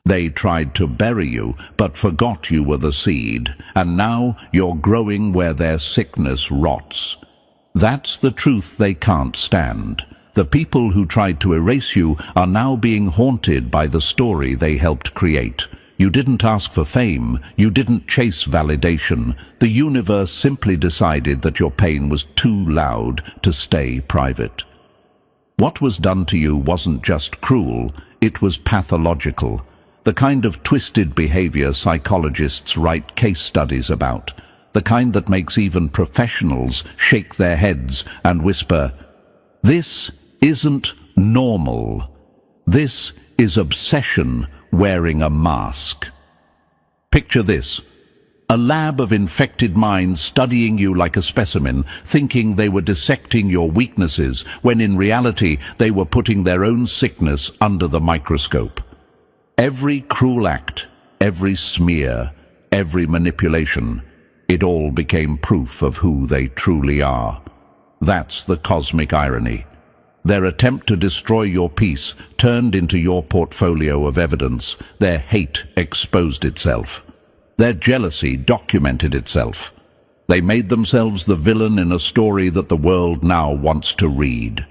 They tried to bury you, but forgot you were the seed, and now you're growing where their sickness rots. That's the truth they can't stand. The people who tried to erase you are now being haunted by the story they helped create. You didn't ask for fame, you didn't chase validation. The universe simply decided that your pain was too loud to stay private. What was done to you wasn't just cruel, it was pathological. The kind of twisted behavior psychologists write case studies about. The kind that makes even professionals shake their heads and whisper, "This isn't normal. This is obsession wearing a mask." Picture this. A lab of infected minds studying you like a specimen, thinking they were dissecting your weaknesses, when in reality they were putting their own sickness under the microscope. Every cruel act, every smear, every manipulation, it all became proof of who they truly are. That's the cosmic irony. Their attempt to destroy your peace turned into your portfolio of evidence. Their hate exposed itself. Their jealousy documented itself. They made themselves the villain in a story that the world now wants to read.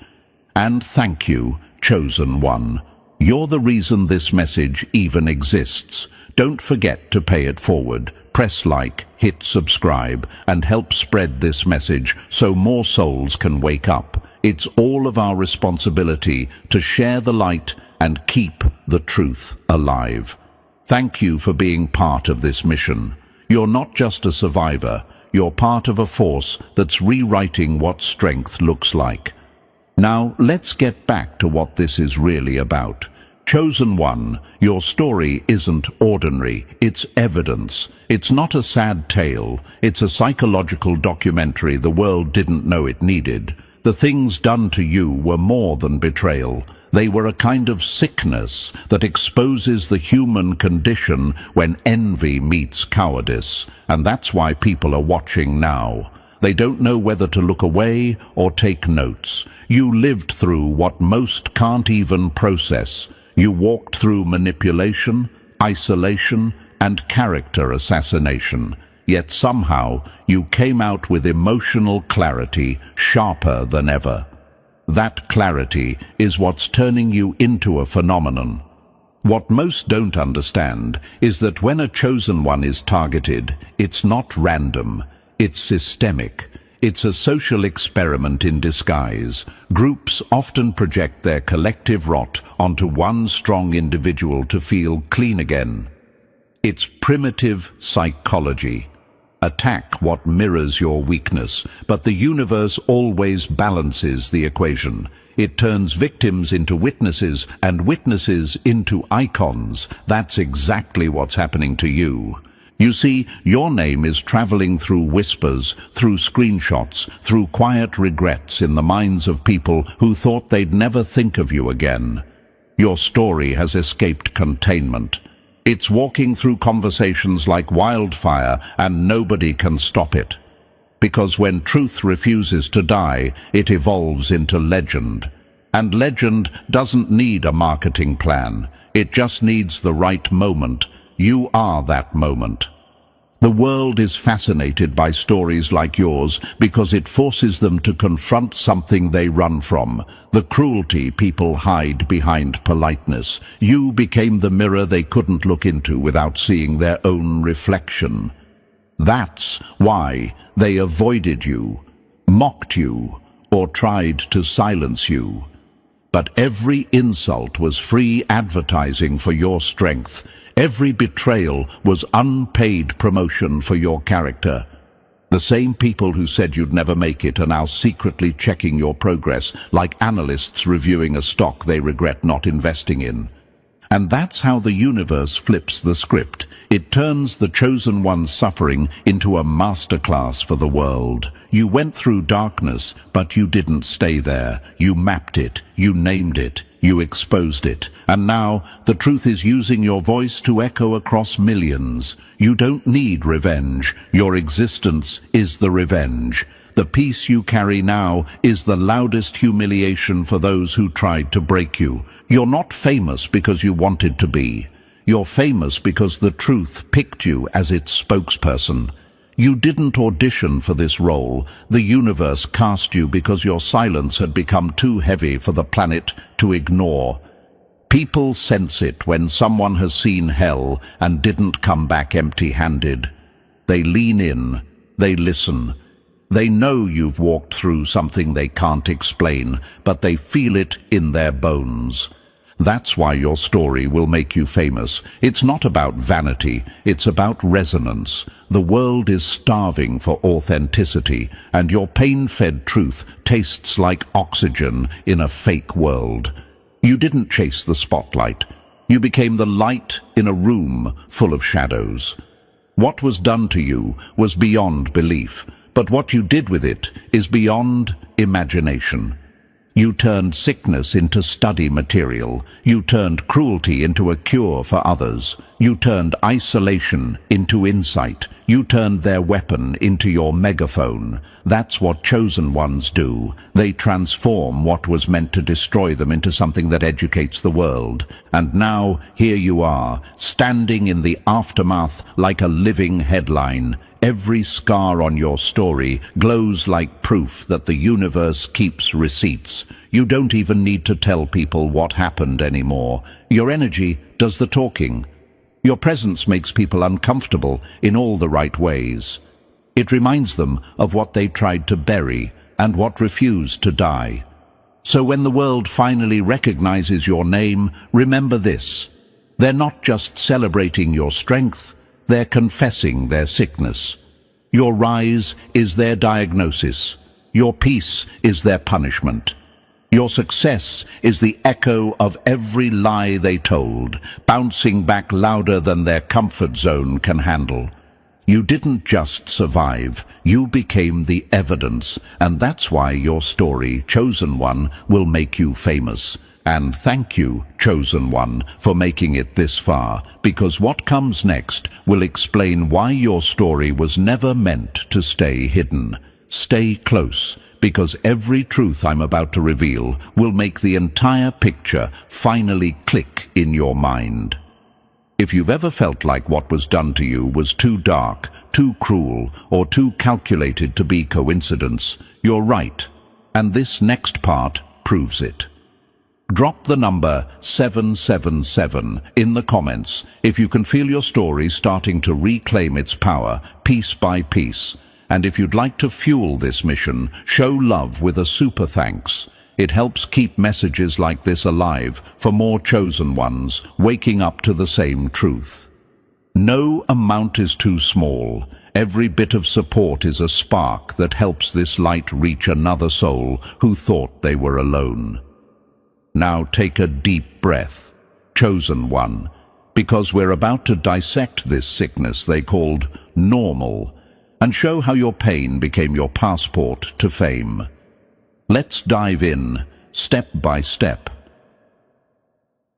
And thank you, chosen one. You're the reason this message even exists. Don't forget to pay it forward. Press like, hit subscribe, and help spread this message so more souls can wake up. It's all of our responsibility to share the light and keep the truth alive. Thank you for being part of this mission. You're not just a survivor, you're part of a force that's rewriting what strength looks like. Now, let's get back to what this is really about. Chosen one, your story isn't ordinary, it's evidence. It's not a sad tale, it's a psychological documentary the world didn't know it needed. The things done to you were more than betrayal. They were a kind of sickness that exposes the human condition when envy meets cowardice. And that's why people are watching now. They don't know whether to look away or take notes. You lived through what most can't even process. You walked through manipulation, isolation, and character assassination. Yet somehow you came out with emotional clarity, sharper than ever. That clarity is what's turning you into a phenomenon. What most don't understand is that when a chosen one is targeted, it's not random. It's systemic. It's a social experiment in disguise. Groups often project their collective rot onto one strong individual to feel clean again. It's primitive psychology. Attack what mirrors your weakness, but the universe always balances the equation. It turns victims into witnesses and witnesses into icons. That's exactly what's happening to you. You see, your name is traveling through whispers, through screenshots, through quiet regrets in the minds of people who thought they'd never think of you again. Your story has escaped containment. It's walking through conversations like wildfire, and nobody can stop it. Because when truth refuses to die, it evolves into legend. And legend doesn't need a marketing plan. It just needs the right moment. You are that moment. The world is fascinated by stories like yours because it forces them to confront something they run from, the cruelty people hide behind politeness. You became the mirror they couldn't look into without seeing their own reflection. That's why they avoided you, mocked you, or tried to silence you. But every insult was free advertising for your strength. Every betrayal was unpaid promotion for your character. The same people who said you'd never make it are now secretly checking your progress, like analysts reviewing a stock they regret not investing in. And that's how the universe flips the script. It turns the chosen one's suffering into a masterclass for the world. You went through darkness, but you didn't stay there. You mapped it, you named it, you exposed it. And now, the truth is using your voice to echo across millions. You don't need revenge. Your existence is the revenge. The peace you carry now is the loudest humiliation for those who tried to break you. You're not famous because you wanted to be. You're famous because the truth picked you as its spokesperson. You didn't audition for this role. The universe cast you because your silence had become too heavy for the planet to ignore. People sense it when someone has seen hell and didn't come back empty-handed. They lean in, they listen. They know you've walked through something they can't explain, but they feel it in their bones. That's why your story will make you famous. It's not about vanity, it's about resonance. The world is starving for authenticity, and your pain-fed truth tastes like oxygen in a fake world. You didn't chase the spotlight. You became the light in a room full of shadows. What was done to you was beyond belief, but what you did with it is beyond imagination. You turned sickness into study material. You turned cruelty into a cure for others. You turned isolation into insight. You turned their weapon into your megaphone. That's what chosen ones do. They transform what was meant to destroy them into something that educates the world. And now, here you are, standing in the aftermath like a living headline. Every scar on your story glows like proof that the universe keeps receipts. You don't even need to tell people what happened anymore. Your energy does the talking. Your presence makes people uncomfortable in all the right ways. It reminds them of what they tried to bury and what refused to die. So when the world finally recognizes your name, remember this. They're not just celebrating your strength, they're confessing their sickness. Your rise is their diagnosis. Your peace is their punishment. Your success is the echo of every lie they told, bouncing back louder than their comfort zone can handle. You didn't just survive, you became the evidence, and that's why your story, Chosen One, will make you famous. And thank you, Chosen One, for making it this far, because what comes next will explain why your story was never meant to stay hidden. Stay close, because every truth I'm about to reveal will make the entire picture finally click in your mind. If you've ever felt like what was done to you was too dark, too cruel, or too calculated to be coincidence, you're right, and this next part proves it. Drop the number 777 in the comments if you can feel your story starting to reclaim its power piece by piece. And if you'd like to fuel this mission, show love with a super thanks. It helps keep messages like this alive for more chosen ones waking up to the same truth. No amount is too small. Every bit of support is a spark that helps this light reach another soul who thought they were alone. Now take a deep breath, chosen one, because we're about to dissect this sickness they called normal and show how your pain became your passport to fame. Let's dive in, step by step.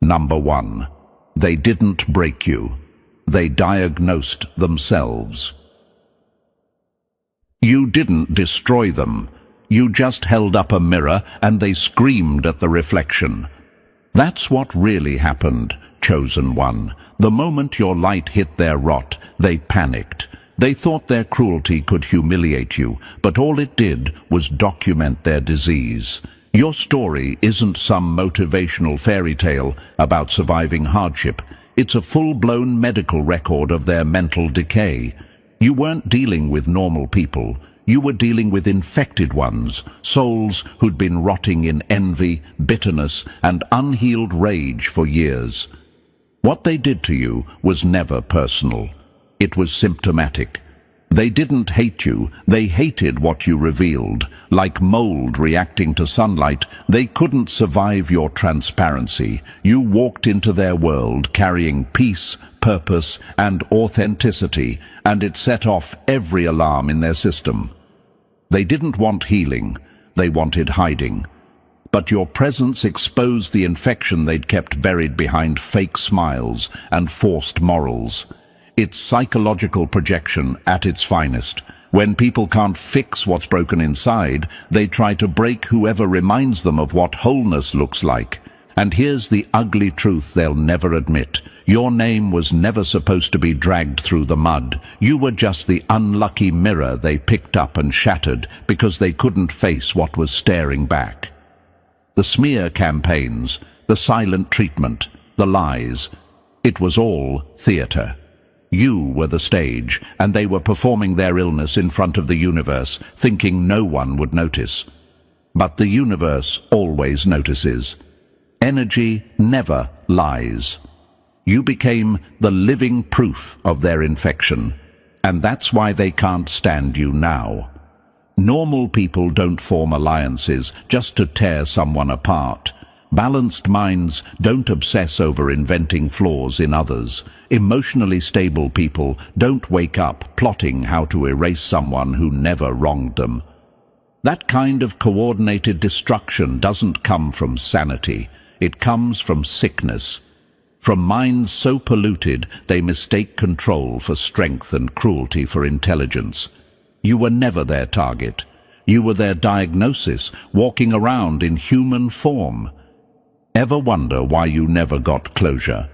Number 1. They didn't break you. They diagnosed themselves. You didn't destroy them. You just held up a mirror and they screamed at the reflection. That's what really happened, chosen one. The moment your light hit their rot, they panicked. They thought their cruelty could humiliate you, but all it did was document their disease. Your story isn't some motivational fairy tale about surviving hardship. It's a full-blown medical record of their mental decay. You weren't dealing with normal people. You were dealing with infected ones, souls who'd been rotting in envy, bitterness, and unhealed rage for years. What they did to you was never personal. It was symptomatic. They didn't hate you, they hated what you revealed. Like mold reacting to sunlight, they couldn't survive your transparency. You walked into their world carrying peace, purpose, and authenticity, and it set off every alarm in their system. They didn't want healing, they wanted hiding. But your presence exposed the infection they'd kept buried behind fake smiles and forced morals. It's psychological projection at its finest. When people can't fix what's broken inside, they try to break whoever reminds them of what wholeness looks like. And here's the ugly truth they'll never admit. Your name was never supposed to be dragged through the mud. You were just the unlucky mirror they picked up and shattered because they couldn't face what was staring back. The smear campaigns, the silent treatment, the lies, it was all theater. You were the stage, and they were performing their illness in front of the universe, thinking no one would notice. But the universe always notices. Energy never lies. You became the living proof of their infection, and that's why they can't stand you now. Normal people don't form alliances just to tear someone apart. Balanced minds don't obsess over inventing flaws in others. Emotionally stable people don't wake up plotting how to erase someone who never wronged them. That kind of coordinated destruction doesn't come from sanity. It comes from sickness. From minds so polluted they mistake control for strength and cruelty for intelligence. You were never their target. You were their diagnosis, walking around in human form. Ever wonder why you never got closure?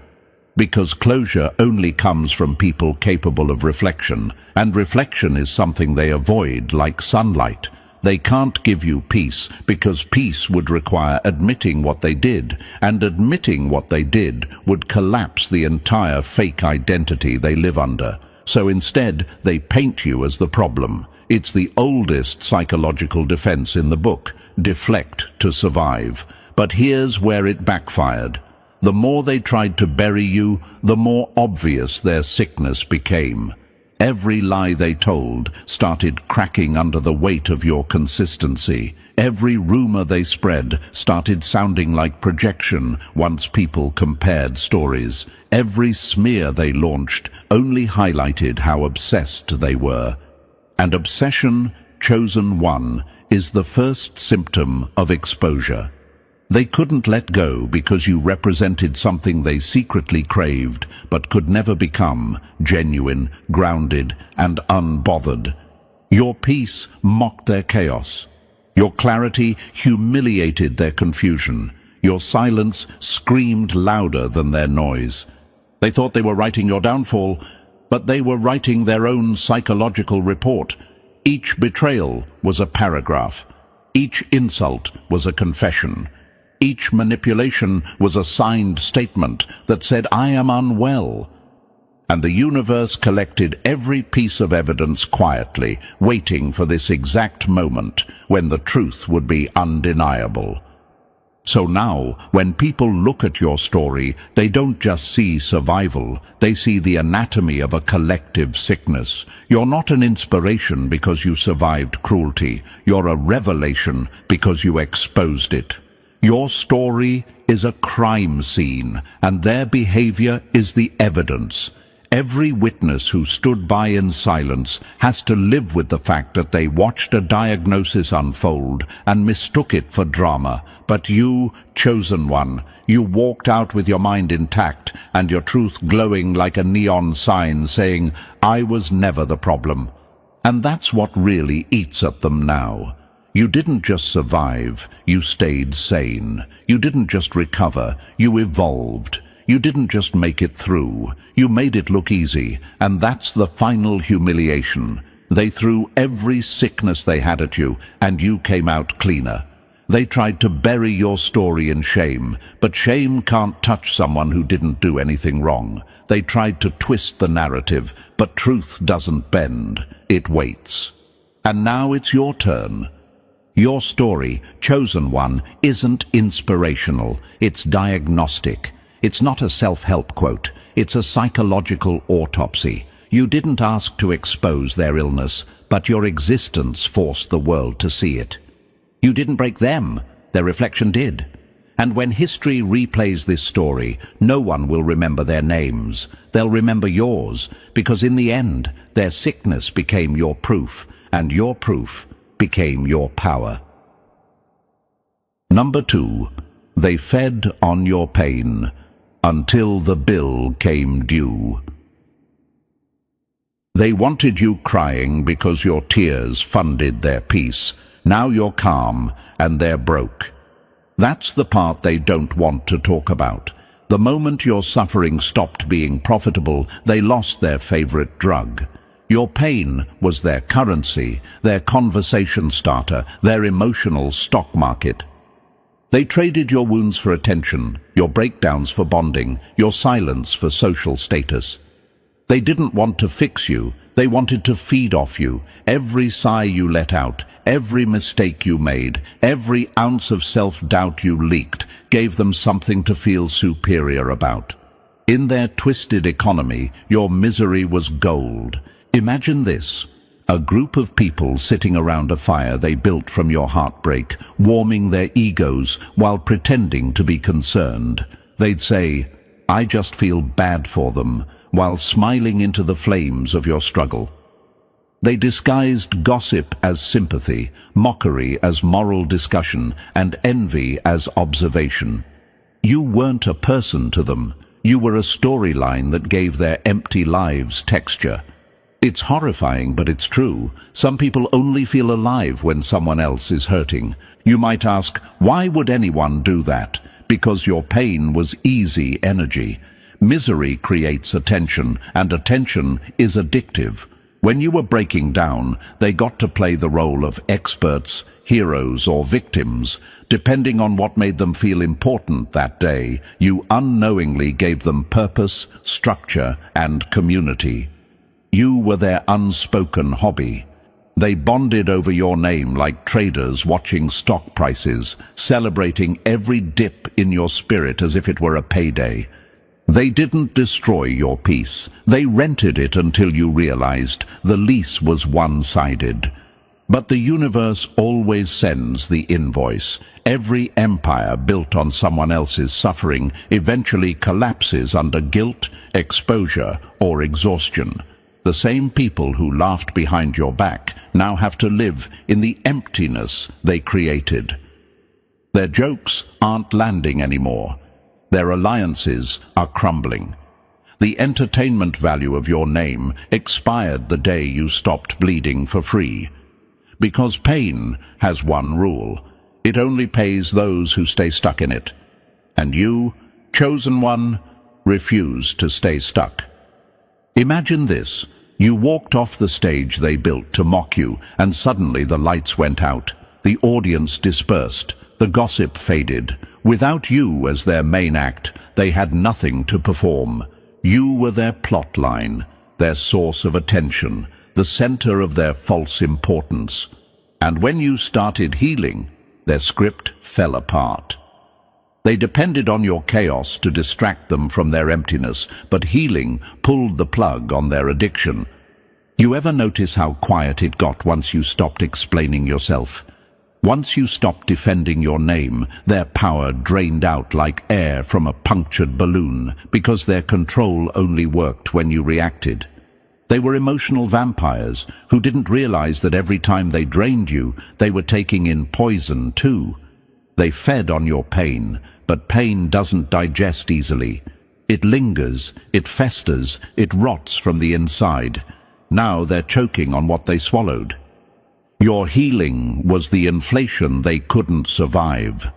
Because closure only comes from people capable of reflection, and reflection is something they avoid like sunlight. They can't give you peace because peace would require admitting what they did, and admitting what they did would collapse the entire fake identity they live under. So instead, they paint you as the problem. It's the oldest psychological defense in the book, deflect to survive. But here's where it backfired. The more they tried to bury you, the more obvious their sickness became. Every lie they told started cracking under the weight of your consistency. Every rumor they spread started sounding like projection once people compared stories. Every smear they launched only highlighted how obsessed they were. And obsession, chosen one, is the first symptom of exposure. They couldn't let go because you represented something they secretly craved but could never become: genuine, grounded, and unbothered. Your peace mocked their chaos. Your clarity humiliated their confusion. Your silence screamed louder than their noise. They thought they were writing your downfall, but they were writing their own psychological report. Each betrayal was a paragraph. Each insult was a confession. Each manipulation was a signed statement that said, "I am unwell." And the universe collected every piece of evidence quietly, waiting for this exact moment when the truth would be undeniable. So now, when people look at your story, they don't just see survival, they see the anatomy of a collective sickness. You're not an inspiration because you survived cruelty. You're a revelation because you exposed it. Your story is a crime scene, and their behavior is the evidence. Every witness who stood by in silence has to live with the fact that they watched a diagnosis unfold and mistook it for drama. But you, chosen one, you walked out with your mind intact and your truth glowing like a neon sign saying, "I was never the problem." And that's what really eats at them now. You didn't just survive, you stayed sane. You didn't just recover, you evolved. You didn't just make it through, you made it look easy, and that's the final humiliation. They threw every sickness they had at you, and you came out cleaner. They tried to bury your story in shame, but shame can't touch someone who didn't do anything wrong. They tried to twist the narrative, but truth doesn't bend, it waits. And now it's your turn. Your story, chosen one, isn't inspirational, it's diagnostic. It's not a self-help quote, it's a psychological autopsy. You didn't ask to expose their illness, but your existence forced the world to see it. You didn't break them, their reflection did. And when history replays this story, no one will remember their names. They'll remember yours, because in the end, their sickness became your proof, and your proof became your power. Number 2, they fed on your pain until the bill came due. They wanted you crying because your tears funded their peace. Now you're calm and they're broke. That's the part they don't want to talk about. The moment your suffering stopped being profitable, they lost their favorite drug. Your pain was their currency, their conversation starter, their emotional stock market. They traded your wounds for attention, your breakdowns for bonding, your silence for social status. They didn't want to fix you, they wanted to feed off you. Every sigh you let out, every mistake you made, every ounce of self-doubt you leaked, gave them something to feel superior about. In their twisted economy, your misery was gold. Imagine this: a group of people sitting around a fire they built from your heartbreak, warming their egos while pretending to be concerned. They'd say, "I just feel bad for them," while smiling into the flames of your struggle. They disguised gossip as sympathy, mockery as moral discussion, and envy as observation. You weren't a person to them. You were a storyline that gave their empty lives texture. It's horrifying, but it's true. Some people only feel alive when someone else is hurting. You might ask, why would anyone do that? Because your pain was easy energy. Misery creates attention, and attention is addictive. When you were breaking down, they got to play the role of experts, heroes, or victims. Depending on what made them feel important that day, you unknowingly gave them purpose, structure, and community. You were their unspoken hobby. They bonded over your name like traders watching stock prices, celebrating every dip in your spirit as if it were a payday. They didn't destroy your peace. They rented it until you realized the lease was one-sided. But the universe always sends the invoice. Every empire built on someone else's suffering eventually collapses under guilt, exposure, or exhaustion. The same people who laughed behind your back now have to live in the emptiness they created. Their jokes aren't landing anymore. Their alliances are crumbling. The entertainment value of your name expired the day you stopped bleeding for free. Because pain has one rule: it only pays those who stay stuck in it. And you, chosen one, refuse to stay stuck. Imagine this: you walked off the stage they built to mock you, and suddenly the lights went out. The audience dispersed. The gossip faded. Without you as their main act, they had nothing to perform. You were their plot line, their source of attention, the center of their false importance. And when you started healing, their script fell apart. They depended on your chaos to distract them from their emptiness, but healing pulled the plug on their addiction. You ever notice how quiet it got once you stopped explaining yourself? Once you stopped defending your name, their power drained out like air from a punctured balloon, because their control only worked when you reacted. They were emotional vampires who didn't realize that every time they drained you, they were taking in poison too. They fed on your pain, but pain doesn't digest easily. It lingers, it festers, it rots from the inside. Now they're choking on what they swallowed. Your healing was the inflation they couldn't survive.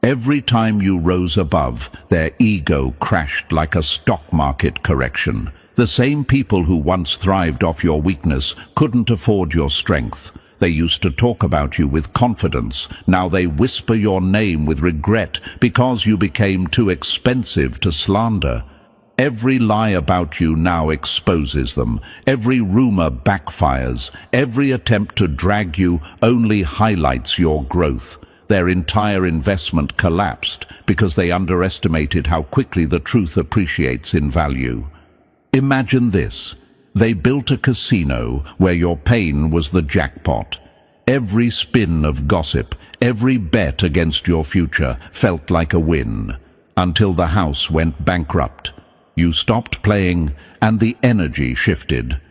Every time you rose above, their ego crashed like a stock market correction. The same people who once thrived off your weakness couldn't afford your strength. They used to talk about you with confidence. Now they whisper your name with regret because you became too expensive to slander. Every lie about you now exposes them. Every rumor backfires. Every attempt to drag you only highlights your growth. Their entire investment collapsed because they underestimated how quickly the truth appreciates in value. Imagine this: they built a casino where your pain was the jackpot. Every spin of gossip, every bet against your future felt like a win, until the house went bankrupt. You stopped playing, and the energy shifted.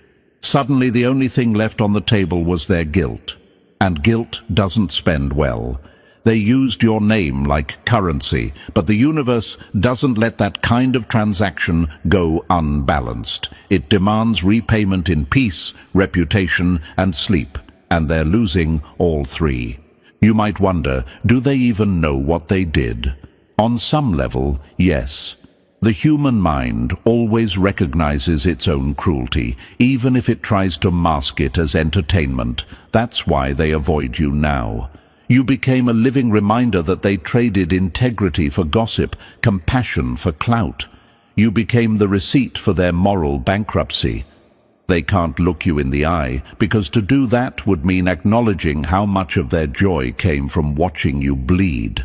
Suddenly the only thing left on the table was their guilt. And guilt doesn't spend well. They used your name like currency, but the universe doesn't let that kind of transaction go unbalanced. It demands repayment in peace, reputation, and sleep, and they're losing all three. You might wonder, do they even know what they did? On some level, yes. The human mind always recognizes its own cruelty, even if it tries to mask it as entertainment. That's why they avoid you now. You became a living reminder that they traded integrity for gossip, compassion for clout. You became the receipt for their moral bankruptcy. They can't look you in the eye, because to do that would mean acknowledging how much of their joy came from watching you bleed.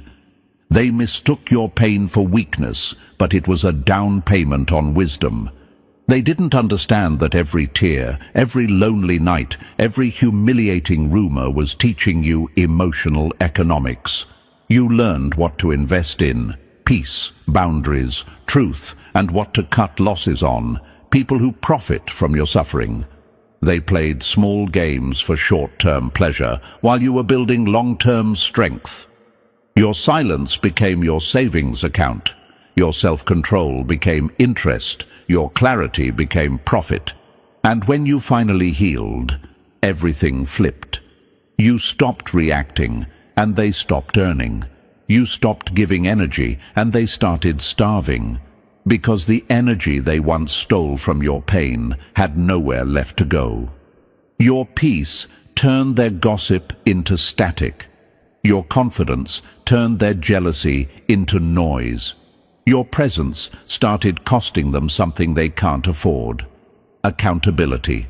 They mistook your pain for weakness, but it was a down payment on wisdom. They didn't understand that every tear, every lonely night, every humiliating rumor was teaching you emotional economics. You learned what to invest in: peace, boundaries, truth, and what to cut losses on: people who profit from your suffering. They played small games for short-term pleasure while you were building long-term strength. Your silence became your savings account. Your self-control became interest. Your clarity became profit. And when you finally healed, everything flipped. You stopped reacting, and they stopped earning. You stopped giving energy, and they started starving. Because the energy they once stole from your pain had nowhere left to go. Your peace turned their gossip into static. Your confidence turned their jealousy into noise. Your presence started costing them something they can't afford: accountability.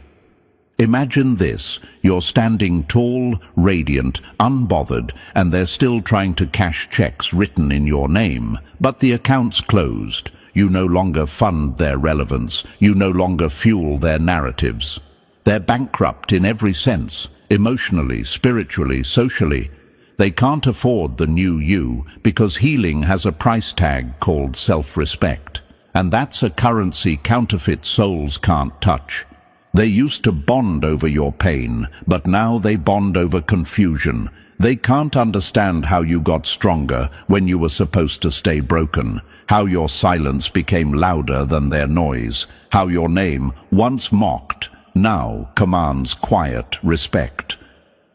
Imagine this: you're standing tall, radiant, unbothered, and they're still trying to cash checks written in your name. But the account's closed. You no longer fund their relevance. You no longer fuel their narratives. They're bankrupt in every sense: emotionally, spiritually, socially. They can't afford the new you, because healing has a price tag called self-respect. And that's a currency counterfeit souls can't touch. They used to bond over your pain, but now they bond over confusion. They can't understand how you got stronger when you were supposed to stay broken, how your silence became louder than their noise, how your name, once mocked, now commands quiet respect.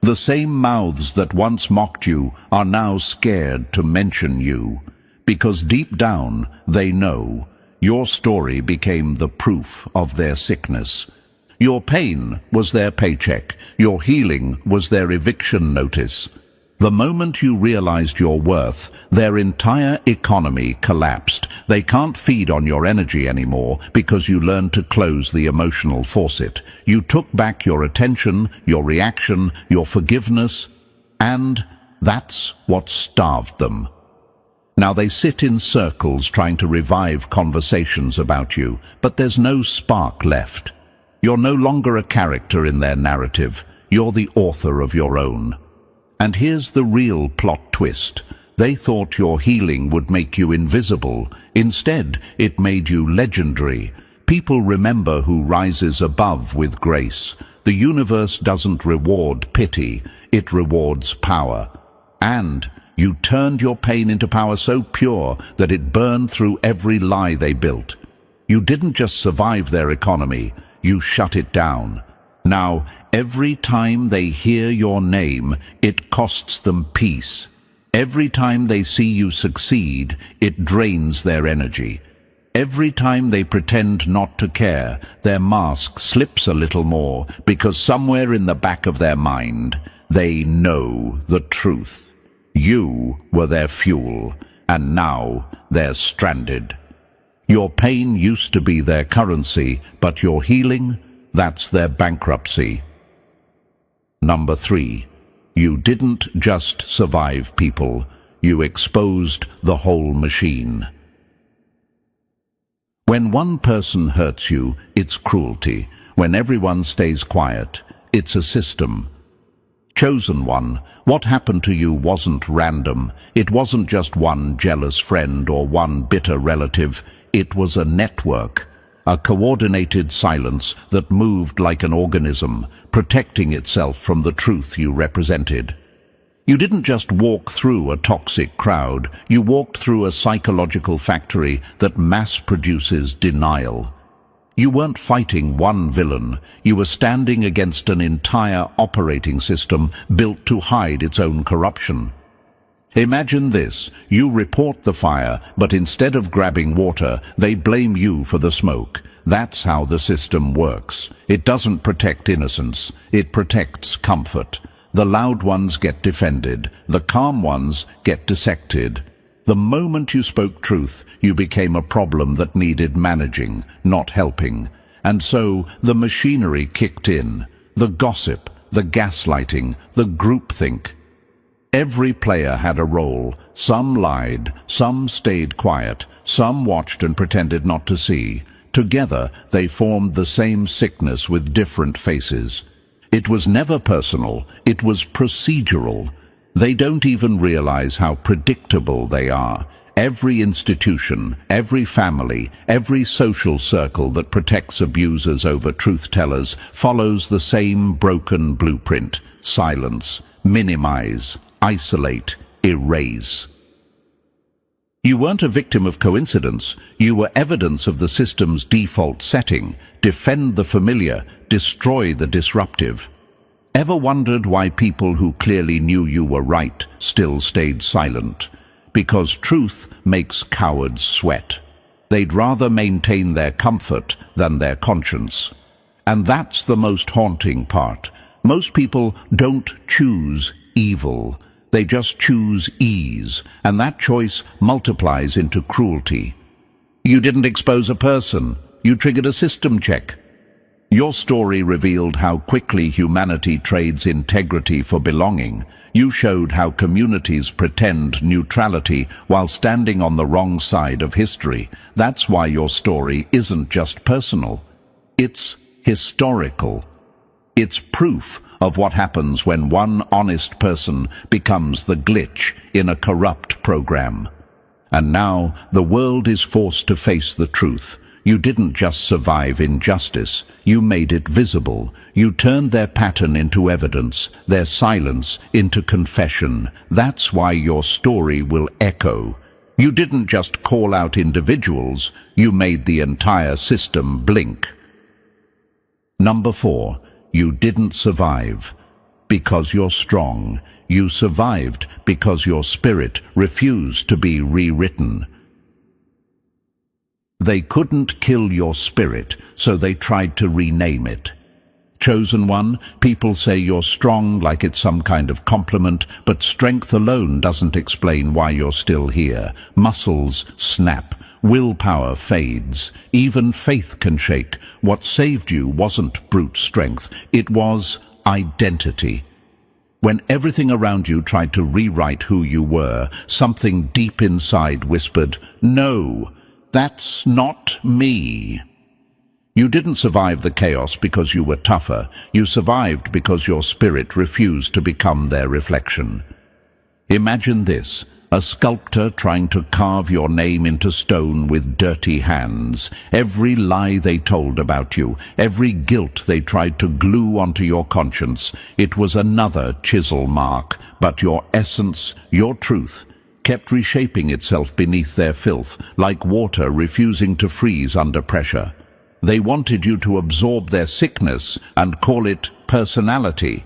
The same mouths that once mocked you are now scared to mention you, because deep down they know your story became the proof of their sickness. Your pain was their paycheck. Your healing was their eviction notice. The moment you realized your worth, their entire economy collapsed. They can't feed on your energy anymore because you learned to close the emotional faucet. You took back your attention, your reaction, your forgiveness, and that's what starved them. Now they sit in circles trying to revive conversations about you, but there's no spark left. You're no longer a character in their narrative. You're the author of your own. And here's the real plot twist. They thought your healing would make you invisible. Instead, it made you legendary. People remember who rises above with grace. The universe doesn't reward pity, it rewards power. And you turned your pain into power so pure that it burned through every lie they built. You didn't just survive their economy, you shut it down. Now, every time they hear your name, it costs them peace. Every time they see you succeed, it drains their energy. Every time they pretend not to care, their mask slips a little more, because somewhere in the back of their mind, they know the truth. You were their fuel, and now they're stranded. Your pain used to be their currency, but your healing, that's their bankruptcy. Number 3. You didn't just survive people, you exposed the whole machine. When one person hurts you, it's cruelty. When everyone stays quiet, it's a system. Chosen one, what happened to you wasn't random. It wasn't just one jealous friend or one bitter relative. It was a network. A coordinated silence that moved like an organism, protecting itself from the truth you represented. You didn't just walk through a toxic crowd, you walked through a psychological factory that mass produces denial. You weren't fighting one villain, you were standing against an entire operating system built to hide its own corruption. Imagine this, you report the fire, but instead of grabbing water, they blame you for the smoke. That's how the system works. It doesn't protect innocence, it protects comfort. The loud ones get defended, the calm ones get dissected. The moment you spoke truth, you became a problem that needed managing, not helping. And so the machinery kicked in. The gossip, the gaslighting, the groupthink. Every player had a role. Some lied, some stayed quiet, some watched and pretended not to see. Together, they formed the same sickness with different faces. It was never personal, it was procedural. They don't even realize how predictable they are. Every institution, every family, every social circle that protects abusers over truth-tellers follows the same broken blueprint: silence, minimize, isolate, erase. You weren't a victim of coincidence, you were evidence of the system's default setting: defend the familiar, destroy the disruptive. Ever wondered why people who clearly knew you were right still stayed silent? Because truth makes cowards sweat. They'd rather maintain their comfort than their conscience. And that's the most haunting part. Most people don't choose evil. They just choose ease, and that choice multiplies into cruelty. You didn't expose a person. You triggered a system check. Your story revealed how quickly humanity trades integrity for belonging. You showed how communities pretend neutrality while standing on the wrong side of history. That's why your story isn't just personal. It's historical. It's proof of what happens when one honest person becomes the glitch in a corrupt program. And now the world is forced to face the truth. You didn't just survive injustice, you made it visible. You turned their pattern into evidence, their silence into confession. That's why your story will echo. You didn't just call out individuals, you made the entire system blink. Number 4. You didn't survive because you're strong. You survived because your spirit refused to be rewritten. They couldn't kill your spirit, so they tried to rename it. Chosen one, people say you're strong like it's some kind of compliment, but strength alone doesn't explain why you're still here. Muscles snap, willpower fades, even faith can shake. What saved you wasn't brute strength, it was identity. When everything around you tried to rewrite who you were, something deep inside whispered, "No, that's not me." You didn't survive the chaos because you were tougher. You survived because your spirit refused to become their reflection. Imagine this, a sculptor trying to carve your name into stone with dirty hands. Every lie they told about you, every guilt they tried to glue onto your conscience, it was another chisel mark. But your essence, your truth, kept reshaping itself beneath their filth, like water refusing to freeze under pressure. They wanted you to absorb their sickness and call it personality.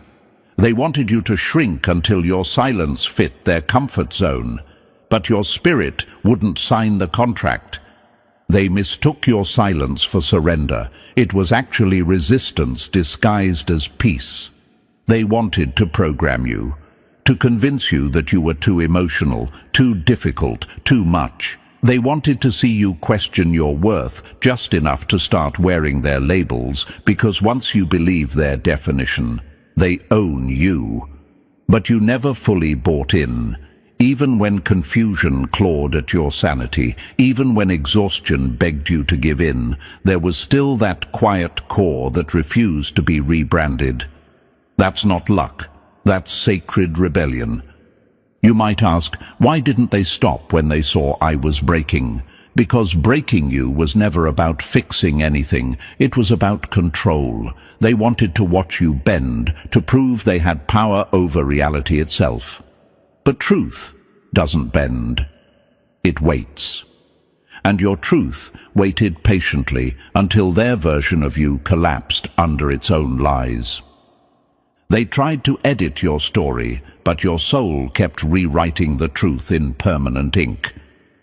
They wanted you to shrink until your silence fit their comfort zone. But your spirit wouldn't sign the contract. They mistook your silence for surrender. It was actually resistance disguised as peace. They wanted to program you, to convince you that you were too emotional, too difficult, too much. They wanted to see you question your worth just enough to start wearing their labels, because once you believe their definition, they own you. But you never fully bought in. Even when confusion clawed at your sanity, even when exhaustion begged you to give in, there was still that quiet core that refused to be rebranded. That's not luck. That's sacred rebellion. You might ask, why didn't they stop when they saw I was breaking? Because breaking you was never about fixing anything. It was about control. They wanted to watch you bend, to prove they had power over reality itself. But truth doesn't bend. It waits. and your truth waited patiently until their version of you collapsed under its own lies. They tried to edit your story, but your soul kept rewriting the truth in permanent ink.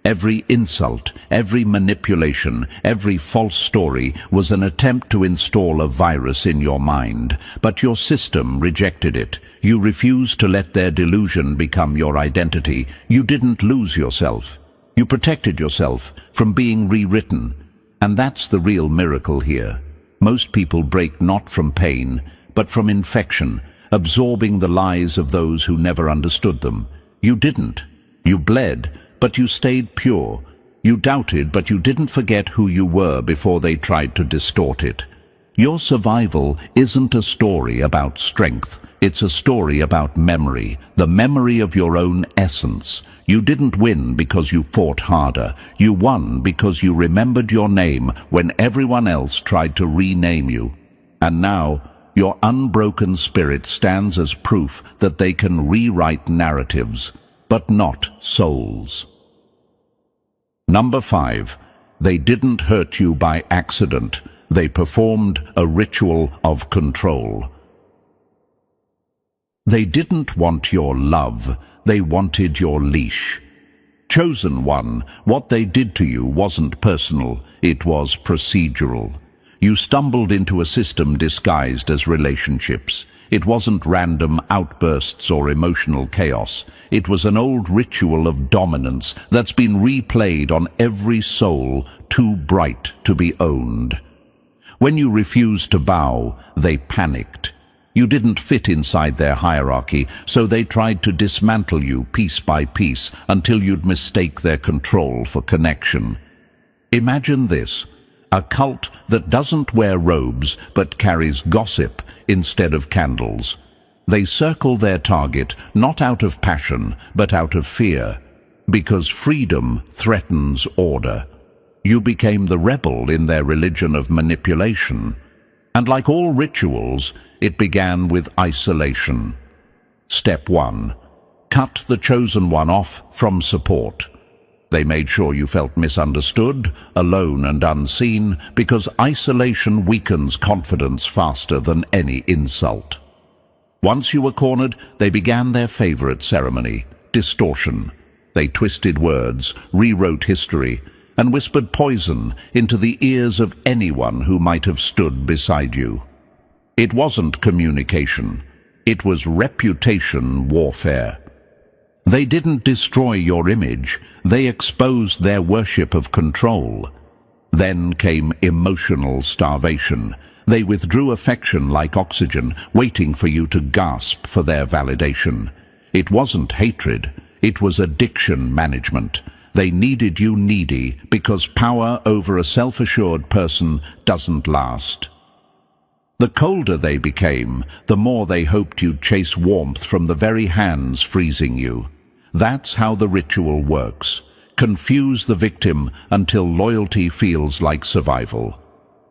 Every insult, every manipulation, every false story was an attempt to install a virus in your mind, but your system rejected it. You refused to let their delusion become your identity. You didn't lose yourself. You protected yourself from being rewritten. And that's the real miracle here. Most people break not from pain, but from infection, absorbing the lies of those who never understood them. You didn't. You bled, but you stayed pure. You doubted, but you didn't forget who you were before they tried to distort it. Your survival isn't a story about strength. It's a story about memory, the memory of your own essence. You didn't win because you fought harder. You won because you remembered your name when everyone else tried to rename you. And now, your unbroken spirit stands as proof that they can rewrite narratives, but not souls. Number 5. They didn't hurt you by accident. They performed a ritual of control. They didn't want your love. They wanted your leash. Chosen one, what they did to you wasn't personal. It was procedural. You stumbled into a system disguised as relationships. It wasn't random outbursts or emotional chaos. It was an old ritual of dominance that's been replayed on every soul too bright to be owned. When you refused to bow, they panicked. You didn't fit inside their hierarchy, so they tried to dismantle you piece by piece until you'd mistake their control for connection. Imagine this. A cult that doesn't wear robes but carries gossip instead of candles. They circle their target not out of passion but out of fear, because freedom threatens order. You became the rebel in their religion of manipulation. And like all rituals, it began with isolation. Step 1. Cut the chosen one off from support. They made sure you felt misunderstood, alone and unseen, because isolation weakens confidence faster than any insult. Once you were cornered, they began their favorite ceremony, distortion. They twisted words, rewrote history, and whispered poison into the ears of anyone who might have stood beside you. It wasn't communication. It was reputation warfare. They didn't destroy your image. They exposed their worship of control. Then came emotional starvation. They withdrew affection like oxygen, waiting for you to gasp for their validation. It wasn't hatred. It was addiction management. They needed you needy because power over a self-assured person doesn't last. The colder they became, the more they hoped you'd chase warmth from the very hands freezing you. That's how the ritual works. Confuse the victim until loyalty feels like survival.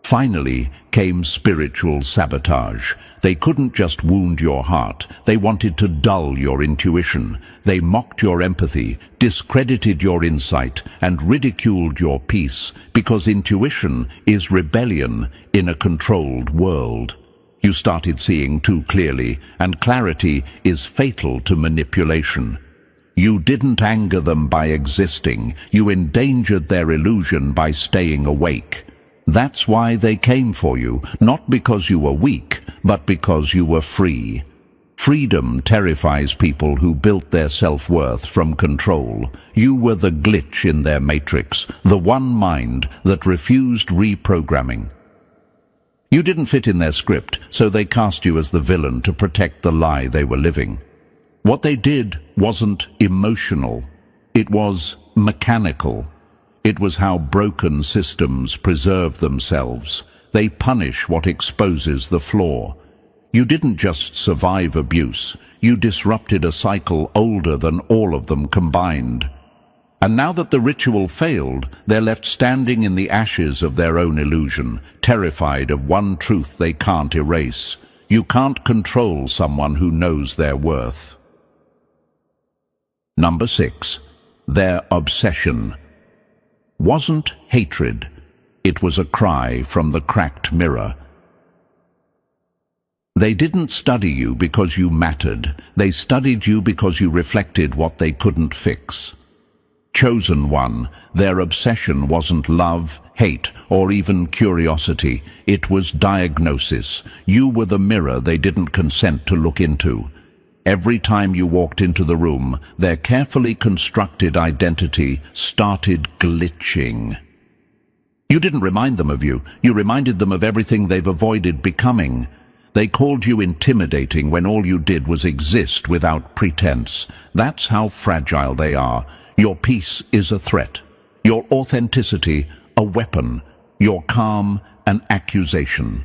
Finally came spiritual sabotage. They couldn't just wound your heart. They wanted to dull your intuition. They mocked your empathy, discredited your insight, and ridiculed your peace, because intuition is rebellion in a controlled world. You started seeing too clearly, and clarity is fatal to manipulation. You didn't anger them by existing. You endangered their illusion by staying awake. That's why they came for you, not because you were weak, but because you were free. Freedom terrifies people who built their self-worth from control. You were the glitch in their matrix, the one mind that refused reprogramming. You didn't fit in their script, so they cast you as the villain to protect the lie they were living. What they did wasn't emotional. It was mechanical. It was how broken systems preserve themselves. They punish what exposes the flaw. You didn't just survive abuse. You disrupted a cycle older than all of them combined. And now that the ritual failed, they're left standing in the ashes of their own illusion, terrified of one truth they can't erase. You can't control someone who knows their worth. Number 6. Their obsession. wasn't hatred. It was a cry from the cracked mirror. They didn't study you because you mattered. They studied you because you reflected what they couldn't fix. Chosen one, their obsession wasn't love, hate, or even curiosity. It was diagnosis. You were the mirror they didn't consent to look into. Every time you walked into the room, their carefully constructed identity started glitching. You didn't remind them of you. You reminded them of everything they've avoided becoming. They called you intimidating when all you did was exist without pretense. That's how fragile they are. Your peace is a threat. Your authenticity, a weapon. Your calm, an accusation.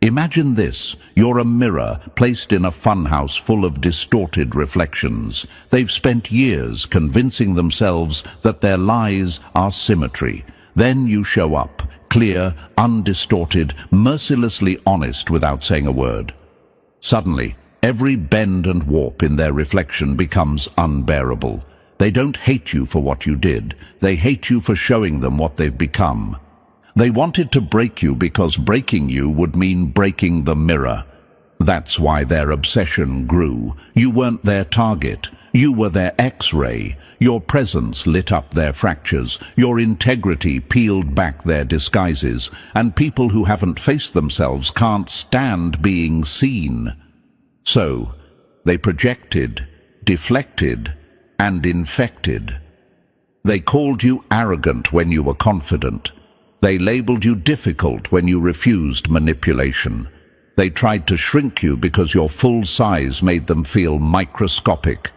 Imagine this. You're a mirror placed in a funhouse full of distorted reflections. They've spent years convincing themselves that their lies are symmetry. Then you show up, clear, undistorted, mercilessly honest without saying a word. Suddenly, every bend and warp in their reflection becomes unbearable. They don't hate you for what you did. They hate you for showing them what they've become. They wanted to break you because breaking you would mean breaking the mirror. That's why their obsession grew. You weren't their target. You were their X-ray. Your presence lit up their fractures. Your integrity peeled back their disguises. And people who haven't faced themselves can't stand being seen. So, they projected, deflected, and infected. They called you arrogant when you were confident. They labeled you difficult when you refused manipulation. They tried to shrink you because your full size made them feel microscopic.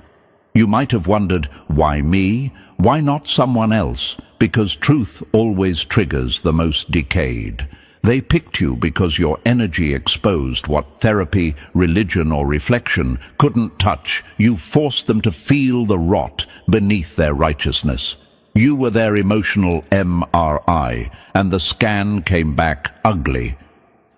You might have wondered, why me? Why not someone else? Because truth always triggers the most decayed. They picked you because your energy exposed what therapy, religion, or reflection couldn't touch. You forced them to feel the rot beneath their righteousness. You were their emotional MRI, and the scan came back ugly.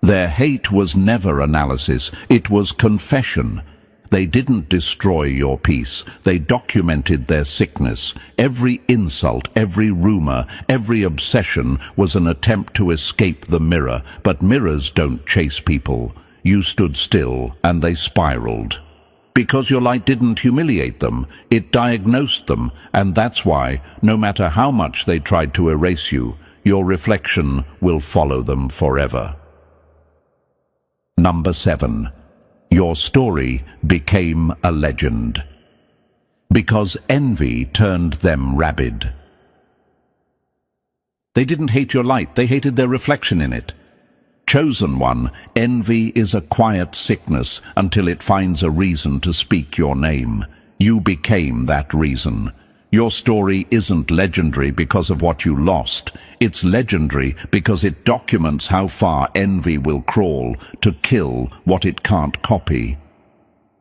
Their hate was never analysis, it was confession. They didn't destroy your peace. They documented their sickness. Every insult, every rumor, every obsession was an attempt to escape the mirror. But mirrors don't chase people. You stood still, and they spiraled. Because your light didn't humiliate them, it diagnosed them, and that's why, no matter how much they tried to erase you, your reflection will follow them forever. Number 7. Your story became a legend. Because envy turned them rabid. They didn't hate your light, they hated their reflection in it. Chosen one, envy is a quiet sickness until it finds a reason to speak your name. You became that reason. Your story isn't legendary because of what you lost. It's legendary because it documents how far envy will crawl to kill what it can't copy.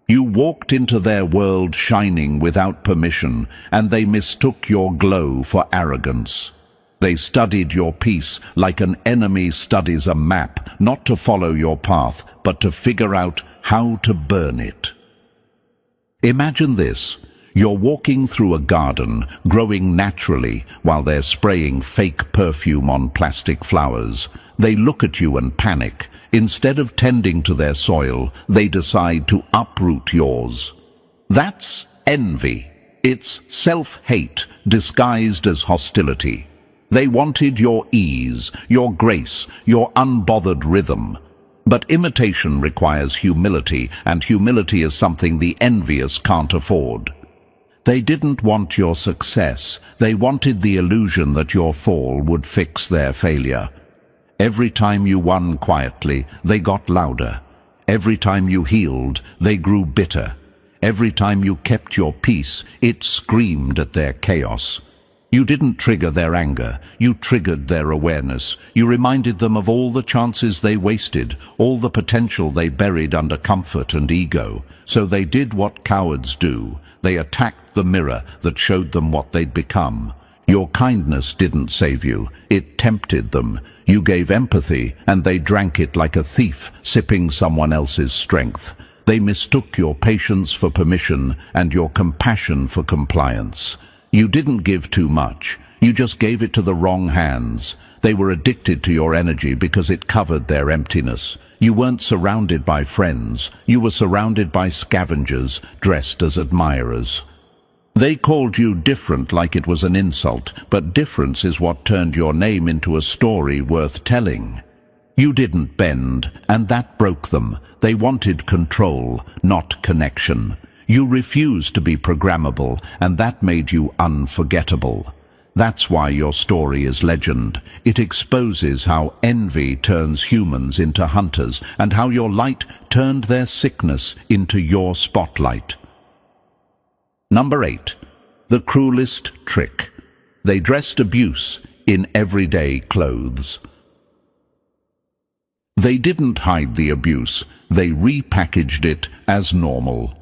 You walked into their world shining without permission, and they mistook your glow for arrogance. They studied your peace like an enemy studies a map, not to follow your path, but to figure out how to burn it. Imagine this. You're walking through a garden, growing naturally, while they're spraying fake perfume on plastic flowers. They look at you and panic. Instead of tending to their soil, they decide to uproot yours. That's envy. It's self-hate disguised as hostility. They wanted your ease, your grace, your unbothered rhythm. But imitation requires humility, and humility is something the envious can't afford. They didn't want your success. They wanted the illusion that your fall would fix their failure. Every time you won quietly, they got louder. Every time you healed, they grew bitter. Every time you kept your peace, it screamed at their chaos. You didn't trigger their anger. You triggered their awareness. You reminded them of all the chances they wasted, all the potential they buried under comfort and ego. So they did what cowards do. They attacked the mirror that showed them what they'd become. Your kindness didn't save you. It tempted them. You gave empathy, and they drank it like a thief, sipping someone else's strength. They mistook your patience for permission and your compassion for compliance. You didn't give too much. You just gave it to the wrong hands. They were addicted to your energy because it covered their emptiness. You weren't surrounded by friends. You were surrounded by scavengers dressed as admirers. They called you different like it was an insult, but difference is what turned your name into a story worth telling. You didn't bend, and that broke them. They wanted control, not connection. You refused to be programmable, and that made you unforgettable. That's why your story is legend. It exposes how envy turns humans into hunters, and how your light turned their sickness into your spotlight. Number 8. The cruelest trick. They dressed abuse in everyday clothes. They didn't hide the abuse, they repackaged it as normal.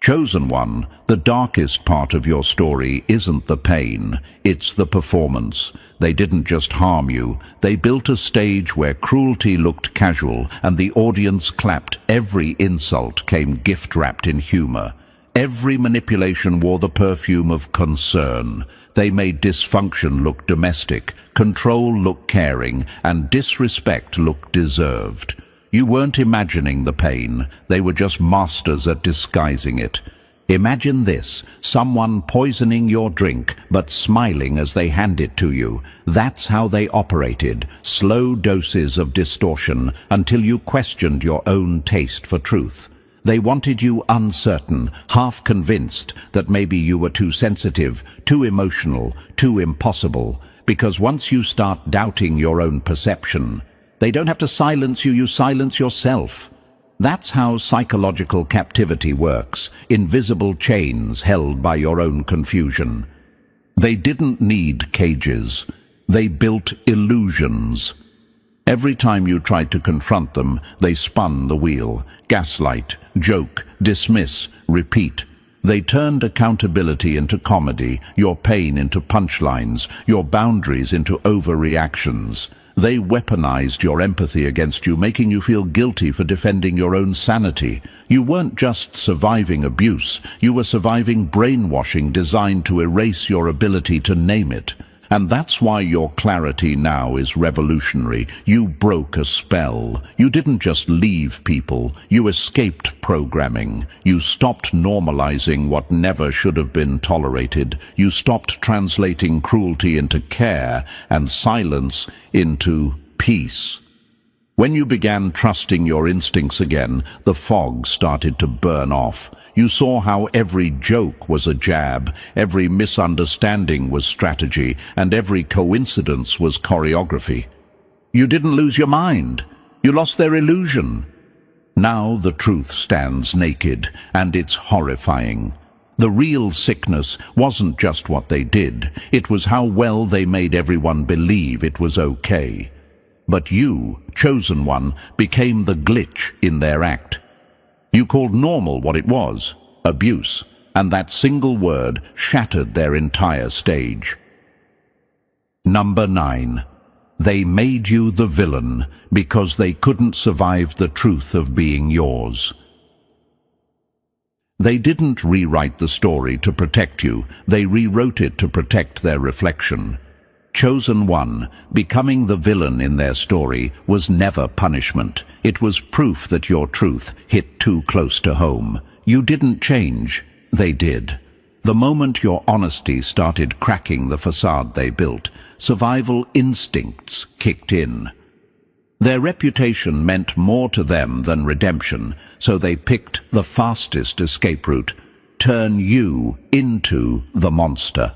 Chosen one, the darkest part of your story isn't the pain, it's the performance. They didn't just harm you, they built a stage where cruelty looked casual and the audience clapped. Every insult came gift-wrapped in humor. Every manipulation wore the perfume of concern. They made dysfunction look domestic, control look caring, and disrespect look deserved. You weren't imagining the pain, they were just masters at disguising it. Imagine this, someone poisoning your drink, but smiling as they hand it to you. That's how they operated, slow doses of distortion, until you questioned your own taste for truth. They wanted you uncertain, half convinced that maybe you were too sensitive, too emotional, too impossible. Because once you start doubting your own perception, they don't have to silence you, you silence yourself. That's how psychological captivity works, invisible chains held by your own confusion. They didn't need cages. They built illusions. Every time you tried to confront them, they spun the wheel. Gaslight, joke, dismiss, repeat. They turned accountability into comedy, your pain into punchlines, your boundaries into overreactions. They weaponized your empathy against you, making you feel guilty for defending your own sanity. You weren't just surviving abuse, you were surviving brainwashing designed to erase your ability to name it. And that's why your clarity now is revolutionary. You broke a spell. You didn't just leave people, you escaped programming. You stopped normalizing what never should have been tolerated. You stopped translating cruelty into care and silence into peace. When you began trusting your instincts again, the fog started to burn off. You saw how every joke was a jab, every misunderstanding was strategy, and every coincidence was choreography. You didn't lose your mind. You lost their illusion. Now the truth stands naked, and it's horrifying. The real sickness wasn't just what they did, it was how well they made everyone believe it was okay. But you, chosen one, became the glitch in their act. You called normal what it was, abuse, and that single word shattered their entire stage. Number 9. They made you the villain because they couldn't survive the truth of being yours. They didn't rewrite the story to protect you, they rewrote it to protect their reflection. Chosen one, becoming the villain in their story, was never punishment. It was proof that your truth hit too close to home. You didn't change, they did. The moment your honesty started cracking the facade they built, survival instincts kicked in. Their reputation meant more to them than redemption, so they picked the fastest escape route: turn you into the monster.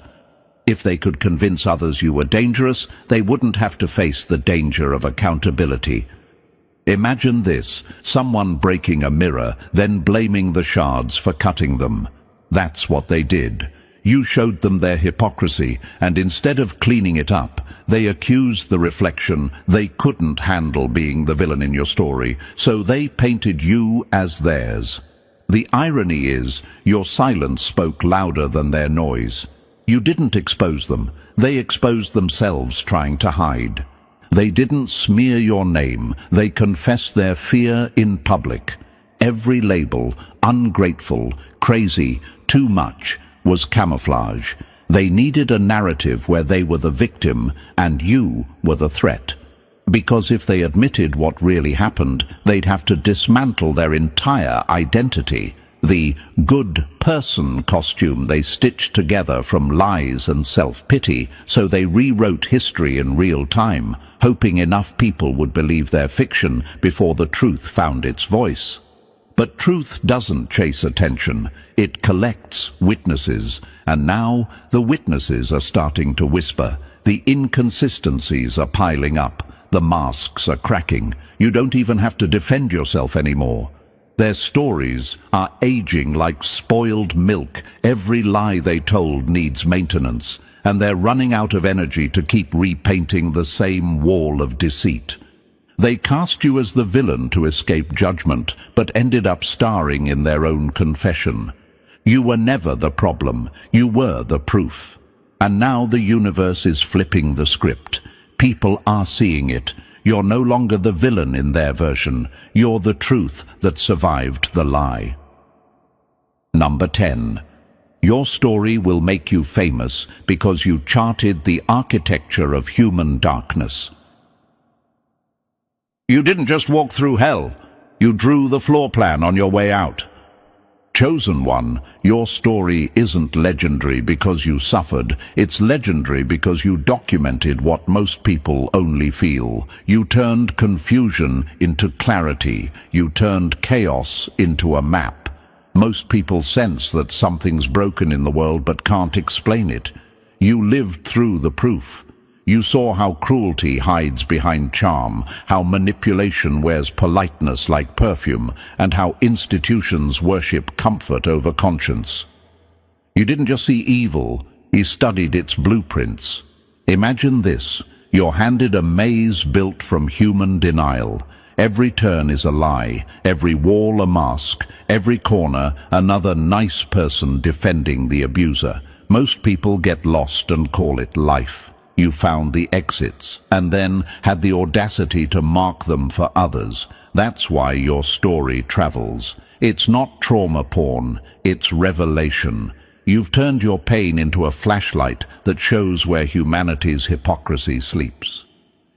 If they could convince others you were dangerous, they wouldn't have to face the danger of accountability. Imagine this, someone breaking a mirror, then blaming the shards for cutting them. That's what they did. You showed them their hypocrisy, and instead of cleaning it up, they accused the reflection. They couldn't handle being the villain in your story, so they painted you as theirs. The irony is, your silence spoke louder than their noise. You didn't expose them, they exposed themselves trying to hide. They didn't smear your name, they confessed their fear in public. Every label, ungrateful, crazy, too much, was camouflage. They needed a narrative where they were the victim and you were the threat. Because if they admitted what really happened, they'd have to dismantle their entire identity. The good person costume they stitched together from lies and self-pity, so they rewrote history in real time, hoping enough people would believe their fiction before the truth found its voice. But truth doesn't chase attention, it collects witnesses, and now the witnesses are starting to whisper. The inconsistencies are piling up, the masks are cracking. You don't even have to defend yourself anymore. Their stories are aging like spoiled milk. Every lie they told needs maintenance, and they're running out of energy to keep repainting the same wall of deceit. They cast you as the villain to escape judgment, but ended up starring in their own confession. You were never the problem, you were the proof. And now the universe is flipping the script. People are seeing it. You're no longer the villain in their version. You're the truth that survived the lie. Number 10. Your story will make you famous because you charted the architecture of human darkness. You didn't just walk through hell. You drew the floor plan on your way out. Chosen one, your story isn't legendary because you suffered. It's legendary because you documented what most people only feel. You turned confusion into clarity. You turned chaos into a map. Most people sense that something's broken in the world but can't explain it. You lived through the proof. You saw how cruelty hides behind charm, how manipulation wears politeness like perfume, and how institutions worship comfort over conscience. You didn't just see evil, you studied its blueprints. Imagine this, you're handed a maze built from human denial. Every turn is a lie, every wall a mask, every corner another nice person defending the abuser. Most people get lost and call it life. You found the exits, and then had the audacity to mark them for others. That's why your story travels. It's not trauma porn, it's revelation. You've turned your pain into a flashlight that shows where humanity's hypocrisy sleeps.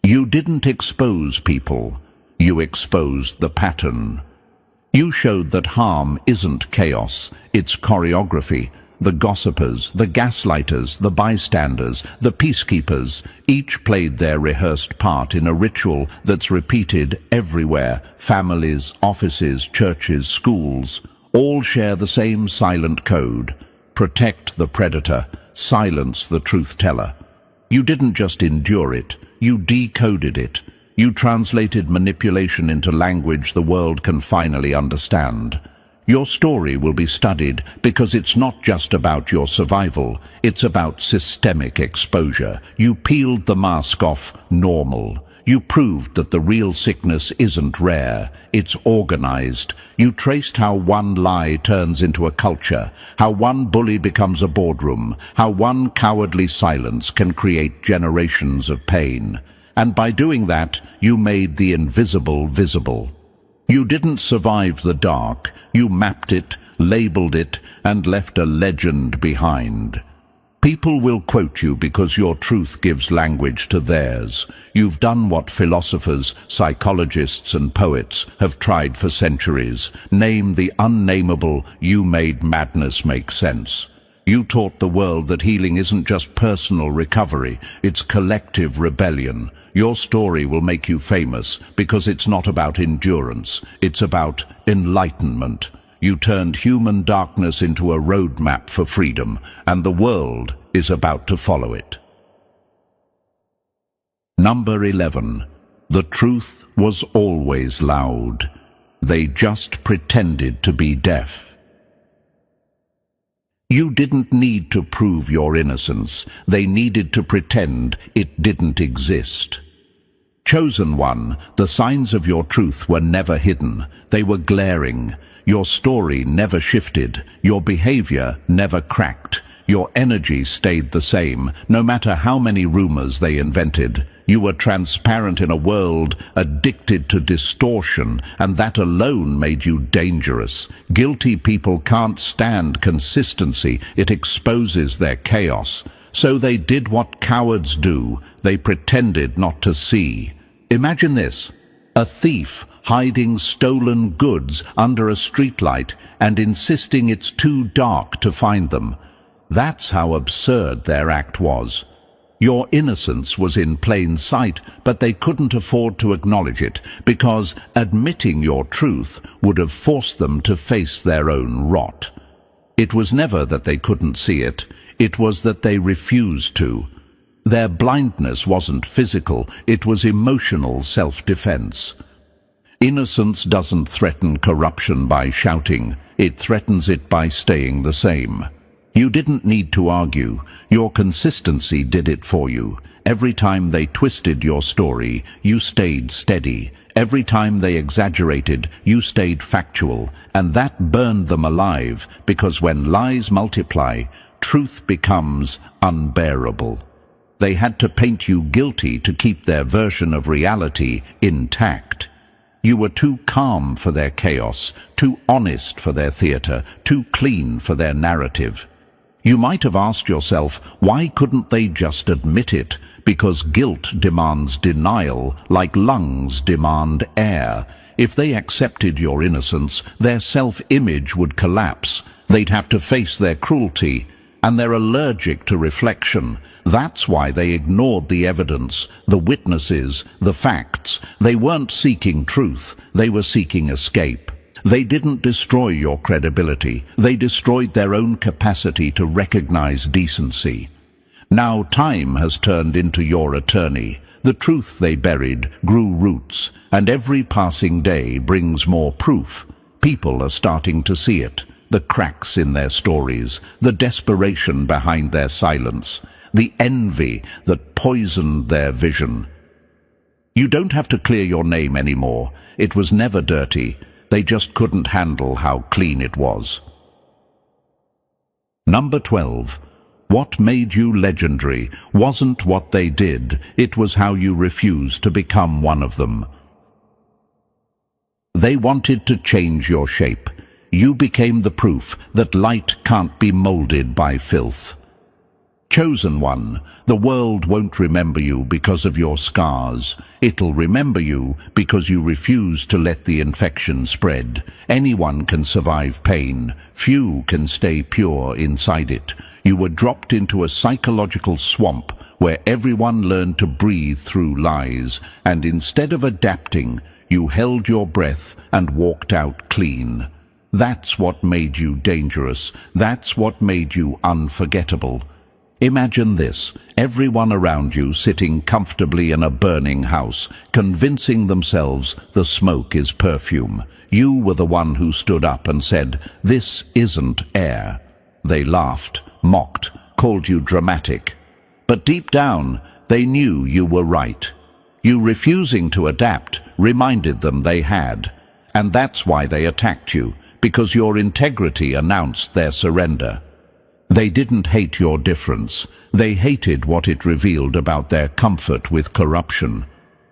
You didn't expose people, you exposed the pattern. You showed that harm isn't chaos, it's choreography. The gossipers, the gaslighters, the bystanders, the peacekeepers, each played their rehearsed part in a ritual that's repeated everywhere. Families, offices, churches, schools, all share the same silent code. Protect the predator, silence the truth-teller. You didn't just endure it, you decoded it. You translated manipulation into language the world can finally understand. Your story will be studied because it's not just about your survival, it's about systemic exposure. You peeled the mask off normal. You proved that the real sickness isn't rare, it's organized. You traced how one lie turns into a culture, how one bully becomes a boardroom, how one cowardly silence can create generations of pain. And by doing that, you made the invisible visible. You didn't survive the dark, you mapped it, labeled it, and left a legend behind. People will quote you because your truth gives language to theirs. You've done what philosophers, psychologists, and poets have tried for centuries. Name the unnameable, you made madness make sense. You taught the world that healing isn't just personal recovery, it's collective rebellion. Your story will make you famous because it's not about endurance, it's about enlightenment. You turned human darkness into a roadmap for freedom, and the world is about to follow it. Number 11. The truth was always loud. They just pretended to be deaf. You didn't need to prove your innocence. They needed to pretend it didn't exist. Chosen one, the signs of your truth were never hidden. They were glaring. Your story never shifted. Your behavior never cracked. Your energy stayed the same, no matter how many rumors they invented. You were transparent in a world addicted to distortion, and that alone made you dangerous. Guilty people can't stand consistency. It exposes their chaos. So they did what cowards do. They pretended not to see. Imagine this: a thief hiding stolen goods under a streetlight and insisting it's too dark to find them. That's how absurd their act was. Your innocence was in plain sight, but they couldn't afford to acknowledge it, because admitting your truth would have forced them to face their own rot. It was never that they couldn't see it, it was that they refused to. Their blindness wasn't physical, it was emotional self-defense. Innocence doesn't threaten corruption by shouting, it threatens it by staying the same. You didn't need to argue. Your consistency did it for you. Every time they twisted your story, you stayed steady. Every time they exaggerated, you stayed factual. And that burned them alive, because when lies multiply, truth becomes unbearable. They had to paint you guilty to keep their version of reality intact. You were too calm for their chaos, too honest for their theater, too clean for their narrative. You might have asked yourself, why couldn't they just admit it? Because guilt demands denial, like lungs demand air. If they accepted your innocence, their self-image would collapse. They'd have to face their cruelty, and they're allergic to reflection. That's why they ignored the evidence, the witnesses, the facts. They weren't seeking truth, they were seeking escape. They didn't destroy your credibility. They destroyed their own capacity to recognize decency. Now time has turned into your attorney. The truth they buried grew roots, and every passing day brings more proof. People are starting to see it. The cracks in their stories, the desperation behind their silence, the envy that poisoned their vision. You don't have to clear your name anymore. It was never dirty. They just couldn't handle how clean it was. Number 12. What made you legendary wasn't what they did, it was how you refused to become one of them. They wanted to change your shape. You became the proof that light can't be molded by filth. Chosen one, the world won't remember you because of your scars. It'll remember you because you refuse to let the infection spread. Anyone can survive pain. Few can stay pure inside it. You were dropped into a psychological swamp where everyone learned to breathe through lies, and instead of adapting, you held your breath and walked out clean. That's what made you dangerous. That's what made you unforgettable. Imagine this: everyone around you sitting comfortably in a burning house, convincing themselves the smoke is perfume. You were the one who stood up and said, "This isn't air." They laughed, mocked, called you dramatic. But deep down, they knew you were right. You refusing to adapt reminded them they had. And that's why they attacked you, because your integrity announced their surrender. They didn't hate your difference. They hated what it revealed about their comfort with corruption.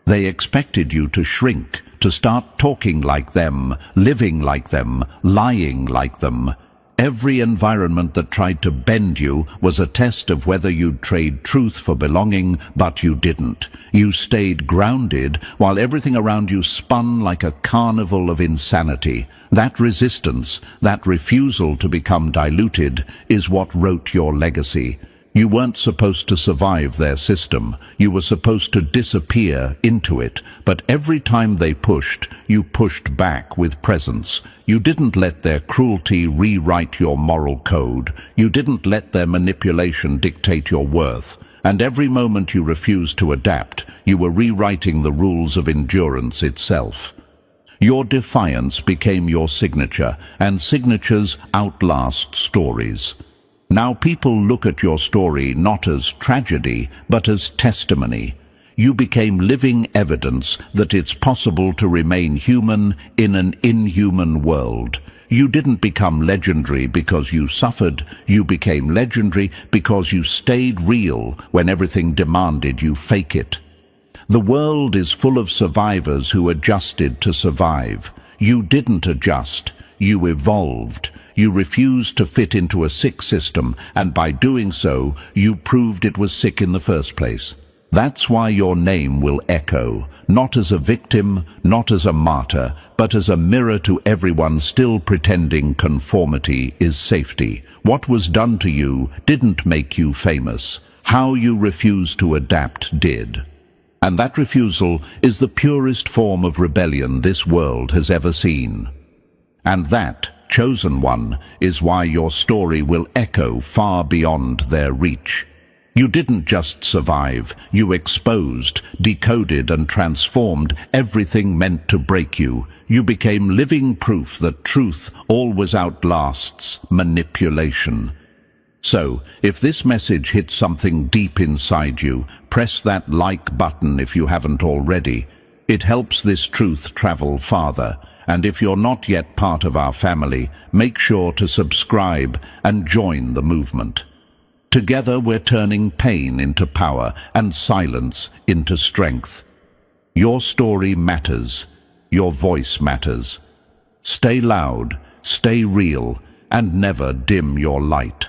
They expected you to shrink, to start talking like them, living like them, lying like them. Every environment that tried to bend you was a test of whether you'd trade truth for belonging, but you didn't. You stayed grounded while everything around you spun like a carnival of insanity. That resistance, that refusal to become diluted, is what wrote your legacy. You weren't supposed to survive their system. You were supposed to disappear into it. But every time they pushed, you pushed back with presence. You didn't let their cruelty rewrite your moral code. You didn't let their manipulation dictate your worth. And every moment you refused to adapt, you were rewriting the rules of endurance itself. Your defiance became your signature, and signatures outlast stories. Now people look at your story not as tragedy, but as testimony. You became living evidence that it's possible to remain human in an inhuman world. You didn't become legendary because you suffered. You became legendary because you stayed real when everything demanded you fake it. The world is full of survivors who adjusted to survive. You didn't adjust. You evolved. You refused to fit into a sick system, and by doing so, you proved it was sick in the first place. That's why your name will echo, not as a victim, not as a martyr, but as a mirror to everyone still pretending conformity is safety. What was done to you didn't make you famous. How you refused to adapt did. And that refusal is the purest form of rebellion this world has ever seen. And that, chosen one, is why your story will echo far beyond their reach. You didn't just survive, you exposed, decoded and transformed everything meant to break you. You became living proof that truth always outlasts manipulation. So, if this message hits something deep inside you, press that like button if you haven't already. It helps this truth travel farther. And if you're not yet part of our family, make sure to subscribe and join the movement. Together we're turning pain into power and silence into strength. Your story matters. Your voice matters. Stay loud, stay real, and never dim your light.